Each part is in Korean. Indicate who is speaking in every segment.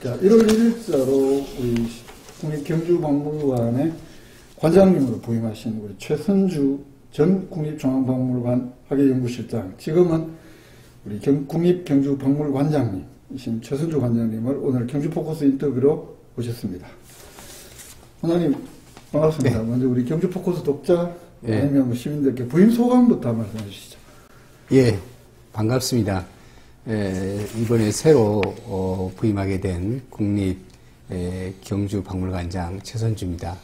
Speaker 1: 자, 1월 1일자로 우리 국립경주박물관의 관장님으로 부임하신 우리 최선주 전 국립중앙박물관 학예연구실장, 지금은 우리 국립경주박물관장님이신 최선주 관장님을 오늘 경주포커스 인터뷰로 모셨습니다. 관장님 반갑습니다. 네. 먼저 우리 경주포커스 독자 아니면 시민들께 부임 소감부터 말씀해 주시죠.
Speaker 2: 예, 반갑습니다. 이번에 새로 부임하게 된 국립경주박물관장 최선주입니다.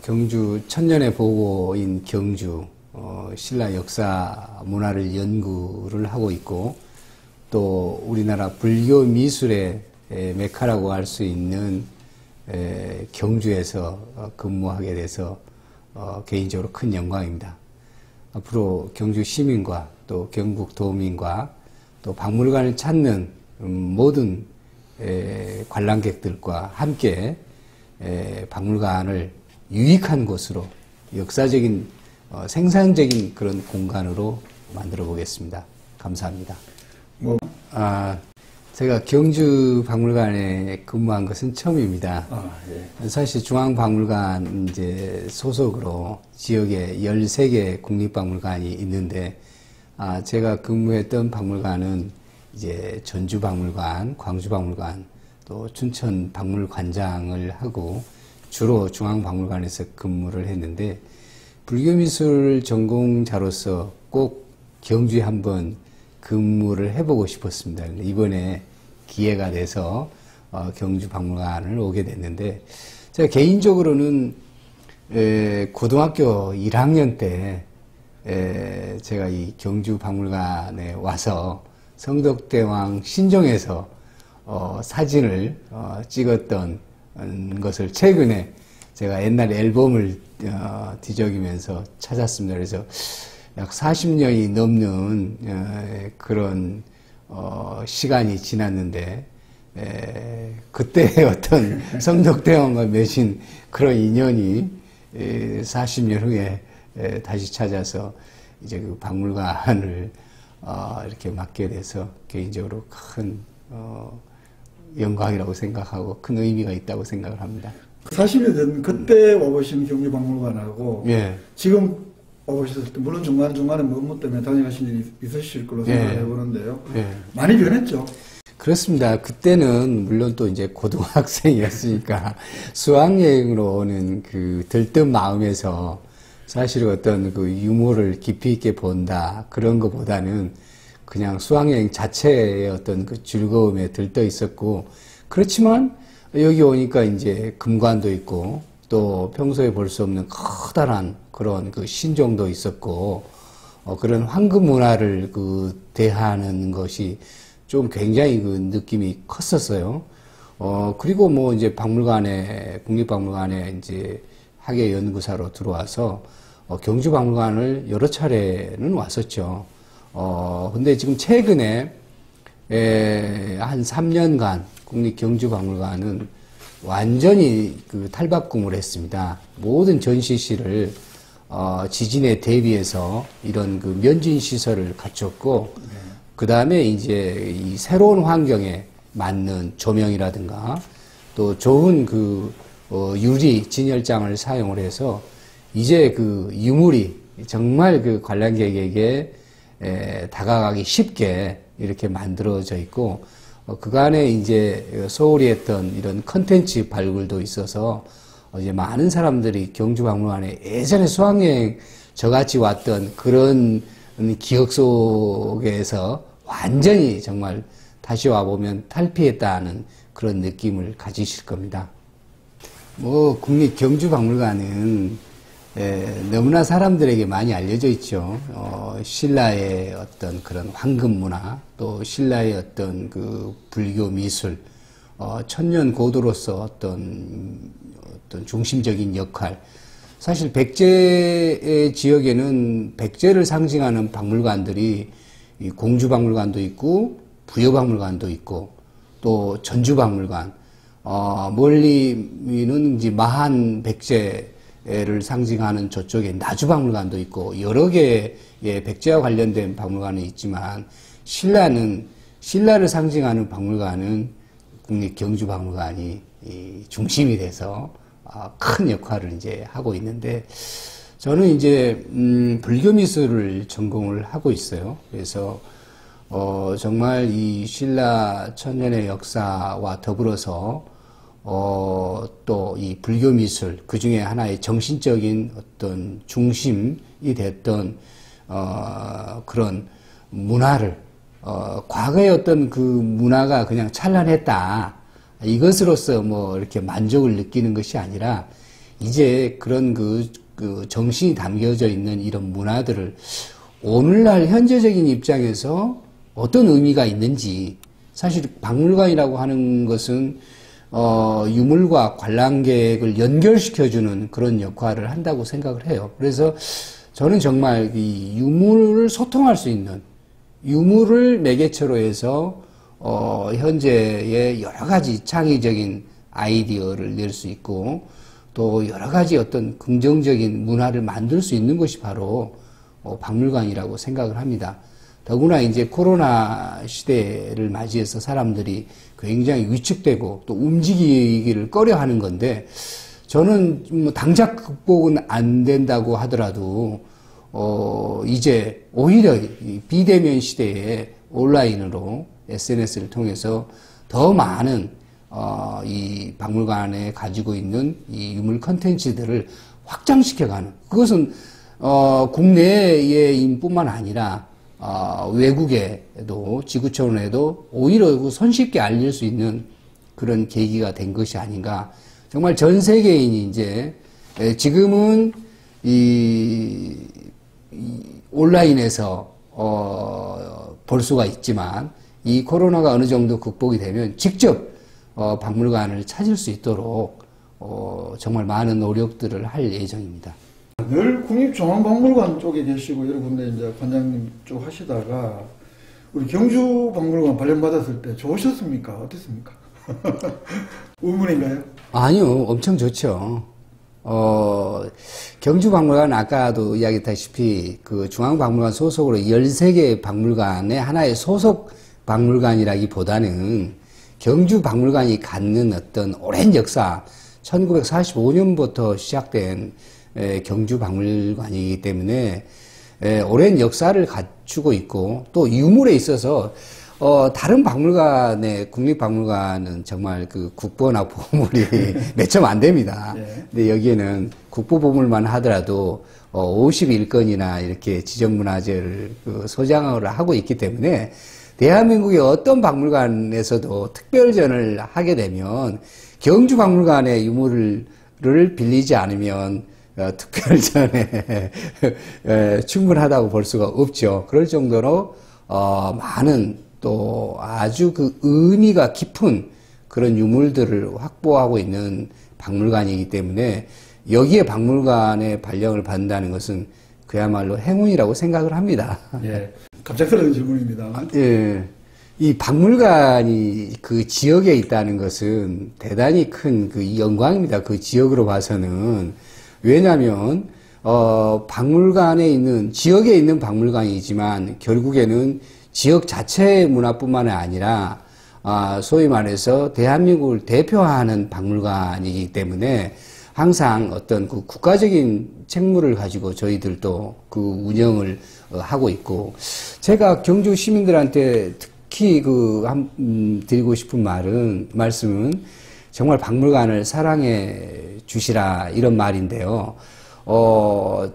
Speaker 2: 경주 천년의 보고인 경주, 신라 역사 문화를 연구를 하고 있고, 또 우리나라 불교 미술의 메카라고 할 수 있는 경주에서 근무하게 돼서 개인적으로 큰 영광입니다. 앞으로 경주 시민과 또 경북 도민과 또 박물관을 찾는 모든 관람객들과 함께 박물관을 유익한 곳으로, 역사적인 생산적인 그런 공간으로 만들어 보겠습니다. 감사합니다. 제가 경주 박물관에 근무한 것은 처음입니다. 사실 중앙박물관 이제 소속으로 지역에 13개 국립박물관이 있는데, 제가 근무했던 박물관은 이제 전주박물관, 광주박물관, 또 춘천박물관장을 하고 주로 중앙박물관에서 근무를 했는데, 불교미술 전공자로서 꼭 경주에 한번 근무를 해보고 싶었습니다. 이번에 기회가 돼서 경주 박물관을 오게 됐는데, 제가 개인적으로는 고등학교 1학년 때 제가 이 경주 박물관에 와서 성덕대왕 신종에서 사진을 찍었던 것을 최근에 제가 옛날 앨범을 뒤적이면서 찾았습니다. 그래서 약 40년이 넘는 그런 시간이 지났는데, 그때 어떤 성덕대왕과 맺은 그런 인연이 40년 후에 다시 찾아서 이제 그 박물관을 이렇게 맡게 돼서 개인적으로 큰 영광이라고 생각하고 큰 의미가 있다고 생각을 합니다.
Speaker 1: 40년 전 그때 와보신 경주박물관하고 지금 와보셨을 때, 물론 중간중간에 업무 때문에 다녀가신 일이 있으실 걸로 생각을 해보는데요. 많이 변했죠? 그렇습니다.
Speaker 2: 그때는 물론 또 이제 고등학생이었으니까 수학여행으로 오는 그 들뜬 마음에서 사실 어떤 그 유머를 깊이 있게 본다, 그런 것보다는 그냥 수학여행 자체의 어떤 그 즐거움에 들떠 있었고, 그렇지만 여기 오니까 이제 금관도 있고, 또 평소에 볼 수 없는 커다란 그런 그 신종도 있었고, 그런 황금 문화를 그 대하는 것이 좀 굉장히 그 느낌이 컸었어요. 그리고 뭐 이제 박물관에, 국립박물관에 이제 학예연구사로 들어와서 경주박물관을 여러 차례는 왔었죠. 근데 지금 최근에 한 3년간 국립경주박물관은 완전히 그 탈바꿈을 했습니다. 모든 전시실을 지진에 대비해서 이런 그 면진 시설을 갖췄고, 그 다음에 이제 이 새로운 환경에 맞는 조명이라든가 또 좋은 그 유리 진열장을 사용을 해서 이제 그 유물이 정말 그 관람객에게 다가가기 쉽게 이렇게 만들어져 있고, 그간에 이제 소홀히 했던 이런 컨텐츠 발굴도 있어서 이제 많은 사람들이 경주박물관에 예전에 수학여행 저같이 왔던 그런 기억 속에서 완전히 정말 다시 와보면 탈피했다는 그런 느낌을 가지실 겁니다. 뭐 국립경주박물관은 너무나 사람들에게 많이 알려져 있죠. 신라의 어떤 그런 황금 문화, 또 신라의 어떤 그 불교 미술, 천년 고도로서 어떤 중심적인 역할. 사실 백제의 지역에는 백제를 상징하는 박물관들이 공주박물관도 있고, 부여박물관도 있고, 또 전주박물관, 멀리는 이제 마한 백제를 상징하는 저쪽에 나주박물관도 있고, 여러 개의 백제와 관련된 박물관이 있지만, 신라를 상징하는 박물관은 국립경주박물관이 중심이 돼서 큰 역할을 이제 하고 있는데, 저는 이제 불교미술을 전공을 하고 있어요. 그래서 정말 이 신라 천년의 역사와 더불어서 또 이 불교미술, 그 중에 하나의 정신적인 어떤 중심이 됐던 그런 문화를, 과거의 어떤 그 문화가 그냥 찬란했다, 이것으로서 뭐 이렇게 만족을 느끼는 것이 아니라, 이제 그런 그 정신이 담겨져 있는 이런 문화들을 오늘날 현재적인 입장에서 어떤 의미가 있는지, 사실 박물관이라고 하는 것은 유물과 관람객을 연결시켜주는 그런 역할을 한다고 생각을 해요. 그래서 저는 정말 이 유물을 소통할 수 있는, 유물을 매개체로 해서 현재의 여러 가지 창의적인 아이디어를 낼 수 있고, 또 여러 가지 어떤 긍정적인 문화를 만들 수 있는 것이 바로 박물관이라고 생각을 합니다. 더구나 이제 코로나 시대를 맞이해서 사람들이 굉장히 위축되고 또 움직이기를 꺼려 하는 건데, 저는 뭐 당장 극복은 안 된다고 하더라도 이제 오히려 이 비대면 시대에 온라인으로 SNS를 통해서 더 많은 이 박물관에 가지고 있는 이 유물 컨텐츠들을 확장시켜가는, 그것은 국내의 뿐만 아니라 외국에도, 지구촌에도 오히려 손쉽게 알릴 수 있는 그런 계기가 된 것이 아닌가. 정말 전 세계인이 이제 지금은 이 온라인에서 볼 수가 있지만, 이 코로나가 어느 정도 극복이 되면 직접 박물관을 찾을 수 있도록 정말 많은 노력들을 할 예정입니다.
Speaker 1: 늘 국립중앙박물관 쪽에 계시고 여러 군데 이제 관장님 쪽 하시다가 우리 경주박물관 발령받았을 때 좋으셨습니까? 어땠습니까? 의문인가요?
Speaker 2: 아니요, 엄청 좋죠. 경주박물관 아까도 이야기했다시피 그 중앙박물관 소속으로 13개 박물관의 하나의 소속 박물관이라기보다는 경주박물관이 갖는 어떤 오랜 역사, 1945년부터 시작된 경주박물관이기 때문에 오랜 역사를 갖추고 있고, 또 유물에 있어서 다른 박물관의, 국립박물관은 정말 그 국보나 보물이 몇 점 안 됩니다. 네. 근데 여기에는 국보보물만 하더라도 51건이나 이렇게 지정문화재를 소장을 하고 있기 때문에, 대한민국의 어떤 박물관에서도 특별전을 하게 되면 경주박물관의 유물을 빌리지 않으면 특별전에 충분하다고 볼 수가 없죠. 그럴 정도로 많은, 또 아주 그 의미가 깊은 그런 유물들을 확보하고 있는 박물관이기 때문에, 여기에 박물관의 발령을 받는다는 것은 그야말로 행운이라고 생각을 합니다.
Speaker 1: 예. 갑작스러운 질문입니다.
Speaker 2: 예. 이 박물관이 그 지역에 있다는 것은 대단히 큰 그 영광입니다. 그 지역으로 봐서는. 왜냐하면 박물관에 있는, 지역에 있는 박물관이지만 결국에는 지역 자체의 문화뿐만 아니라 소위 말해서 대한민국을 대표하는 박물관이기 때문에 항상 어떤 그 국가적인 책무를 가지고 저희들도 그 운영을 하고 있고, 제가 경주 시민들한테 특히 드리고 싶은 말씀은 정말 박물관을 사랑해 주시라, 이런 말인데요.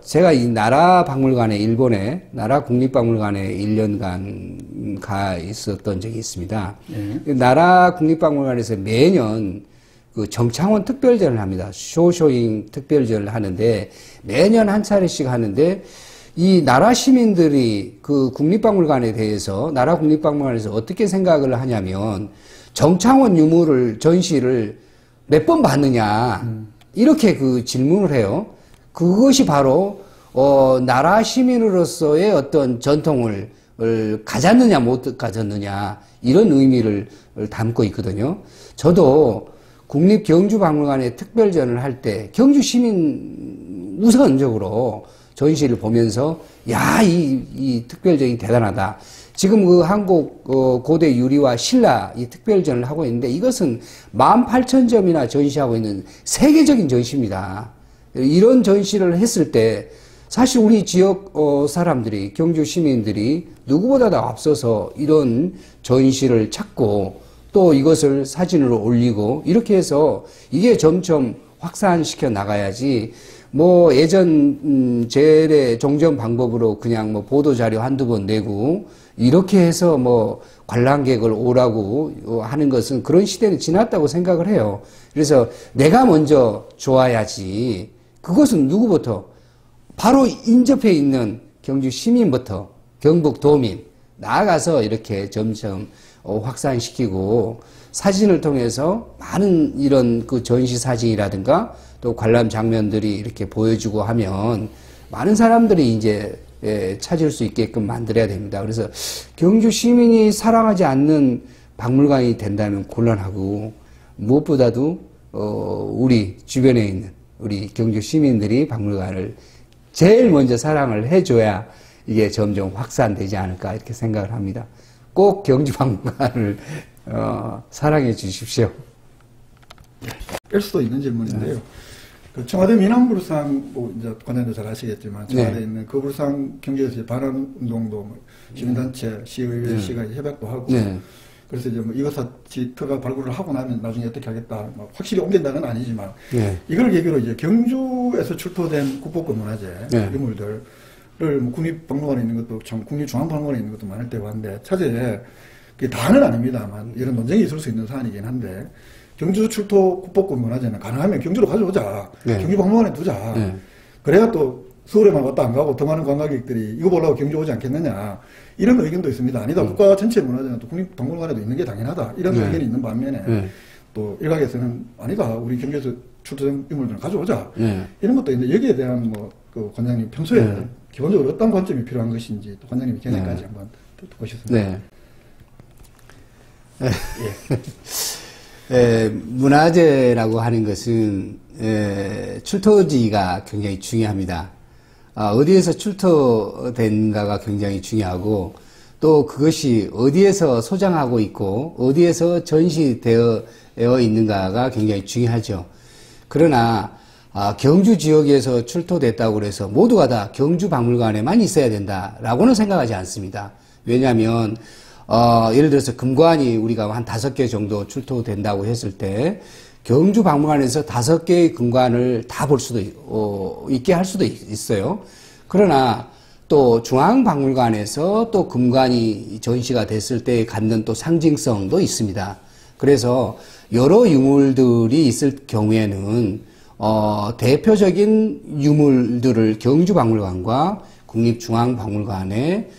Speaker 2: 제가 이 나라 박물관에, 일본의 나라 국립박물관에 1년간 가 있었던 적이 있습니다. 나라 국립박물관에서 매년 그 정창원 특별전을 합니다. 쇼쇼잉 특별전을 하는데, 매년 한 차례씩 하는데, 이 나라 시민들이 그 국립박물관에 대해서, 나라 국립박물관에서 어떻게 생각을 하냐면, 정창원 유물을, 전시를 몇 번 받느냐, 이렇게 그 질문을 해요. 그것이 바로 나라 시민으로서의 어떤 전통을 가졌느냐 못 가졌느냐, 이런 의미를 담고 있거든요. 저도 국립경주박물관에 특별전을 할 때 경주 시민 우선적으로 전시를 보면서, 야, 이 특별전이 대단하다. 지금 그 한국 고대 유리와 신라 이 특별전을 하고 있는데 이것은 18,000점이나 전시하고 있는 세계적인 전시입니다. 이런 전시를 했을 때 사실 우리 지역 사람들이 경주 시민들이 누구보다도 앞서서 이런 전시를 찾고 또 이것을 사진으로 올리고 이렇게 해서 이게 점점 확산시켜 나가야지 뭐 예전 재래 종전 방법으로 그냥 뭐 보도자료 한두 번 내고 이렇게 해서 뭐 관람객을 오라고 하는 것은 그런 시대는 지났다고 생각을 해요. 그래서 내가 먼저 좋아야지. 그것은 누구부터? 바로 인접해 있는 경주 시민부터 경북도민 나아가서 이렇게 점점 확산시키고 사진을 통해서 많은 이런 그 전시 사진이라든가 또 관람 장면들이 이렇게 보여주고 하면 많은 사람들이 이제 찾을 수 있게끔 만들어야 됩니다. 그래서 경주 시민이 사랑하지 않는 박물관이 된다면 곤란하고 무엇보다도 우리 주변에 있는 우리 경주 시민들이 박물관을 제일 먼저 사랑을 해줘야 이게 점점 확산되지 않을까 이렇게 생각을 합니다. 꼭 경주 박물관을 사랑해 주십시오.
Speaker 1: 뺄 수도 있는 질문인데요. 그 청와대 민항불상, 뭐 이제 관장도 잘 아시겠지만 청와대에 있는 그 불상 경제에서 반환 운동도 뭐 시민단체, 시의회, 시가 협약도 하고 그래서 이제 뭐 이거사지터가 발굴을 하고 나면 나중에 어떻게 하겠다, 뭐 확실히 옮긴다는 아니지만 이걸 계기로 이제 경주에서 출토된 국보급 문화재 유물들을 뭐 국립박물관에 있는 것도 참 국립중앙박물관에 있는 것도 많을 때고 한데 차제에 그게 다는 아닙니다만 이런 논쟁이 있을 수 있는 사안이긴 한데 경주 출토 국보급 문화재는 가능하면 경주로 가져오자. 경주박물관에 두자. 그래야 또 서울에만 왔다 안 가고 더 많은 관광객들이 이거 보려고 경주 오지 않겠느냐. 이런 의견도 있습니다. 아니다. 국가 전체 문화재는 또 국립박물관에도 있는 게 당연하다. 이런 의견이 있는 반면에 또 일각에서는 아니다. 우리 경주에서 출토된 유물들은 가져오자. 이런 것도 있는데 여기에 대한 뭐 그 관장님 평소에 기본적으로 어떤 관점이 필요한 것인지 또 관장님의 견해까지 한번 듣고 싶습니다.
Speaker 2: 문화재라고 하는 것은 출토지가 굉장히 중요합니다. 어디에서 출토된가가 굉장히 중요하고 또 그것이 어디에서 소장하고 있고 어디에서 전시되어 있는가가 굉장히 중요하죠. 그러나 경주 지역에서 출토됐다고 해서 모두가 다 경주 박물관에만 있어야 된다라고는 생각하지 않습니다. 왜냐하면 예를 들어서 금관이 우리가 한 5개 정도 출토된다고 했을 때 경주 박물관에서 5개의 금관을 다 볼 수도 있게 할 수도 있어요. 그러나 또 중앙박물관에서 또 금관이 전시가 됐을 때 갖는 또 상징성도 있습니다. 그래서 여러 유물들이 있을 경우에는 대표적인 유물들을 경주박물관과 국립중앙박물관에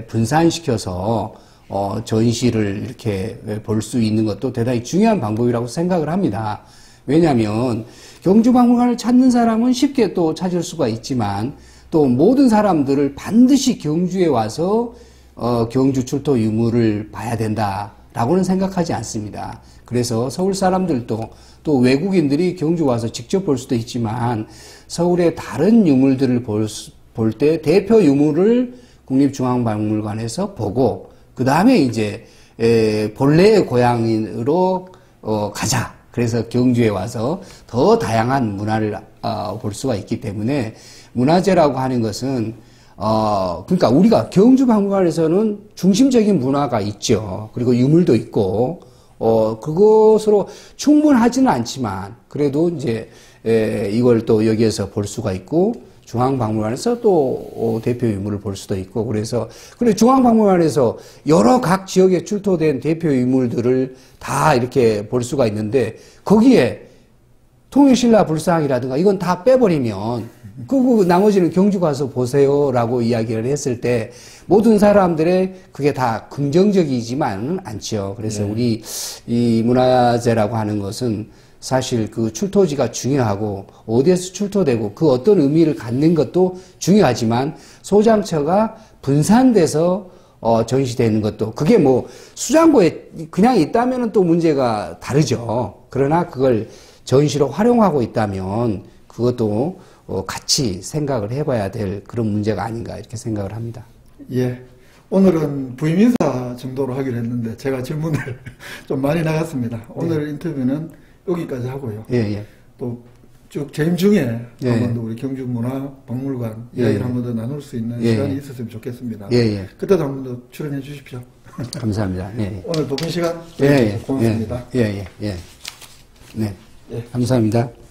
Speaker 2: 분산시켜서 전시를 이렇게 볼 수 있는 것도 대단히 중요한 방법이라고 생각을 합니다. 왜냐하면 경주박물관을 찾는 사람은 쉽게 또 찾을 수가 있지만 또 모든 사람들을 반드시 경주에 와서 경주 출토 유물을 봐야 된다라고는 생각하지 않습니다. 그래서 서울 사람들도 또 외국인들이 경주 와서 직접 볼 수도 있지만 서울의 다른 유물들을 볼 때 대표 유물을 국립중앙박물관에서 보고 그 다음에 이제 본래의 고향으로 가자. 그래서 경주에 와서 더 다양한 문화를 볼 수가 있기 때문에 문화재라고 하는 것은 그러니까 우리가 경주박물관에서는 중심적인 문화가 있죠. 그리고 유물도 있고 그것으로 충분하지는 않지만 그래도 이제 이걸 또 여기에서 볼 수가 있고 중앙박물관에서 또 대표 유물을 볼 수도 있고 그래서 중앙박물관에서 여러 각 지역에 출토된 대표 유물들을 다 이렇게 볼 수가 있는데 거기에 통일신라 불상이라든가 이건 다 빼버리면 그 나머지는 경주 가서 보세요라고 이야기를 했을 때 모든 사람들의 그게 다 긍정적이지만은 않죠. 그래서 우리 이 문화재라고 하는 것은 사실 그 출토지가 중요하고 어디에서 출토되고 그 어떤 의미를 갖는 것도 중요하지만 소장처가 분산돼서 전시되는 것도 그게 뭐 수장고에 그냥 있다면은 또 문제가 다르죠. 그러나 그걸 전시로 활용하고 있다면 그것도 같이 생각을 해봐야 될 그런 문제가 아닌가 이렇게 생각을 합니다.
Speaker 1: 예. 오늘은 부임 인사 정도로 하기로 했는데 제가 질문을 좀 많이 나갔습니다. 오늘 인터뷰는 여기까지 하고요. 또 쭉 재임 중에 한번 더 우리 경주문화박물관 이야기를 한번 더 나눌 수 있는 시간이 있었으면 좋겠습니다. 그때도 한번 더 출연해 주십시오.
Speaker 2: 감사합니다.
Speaker 1: 오늘 바쁜 시간 고맙습니다.
Speaker 2: 네, 감사합니다.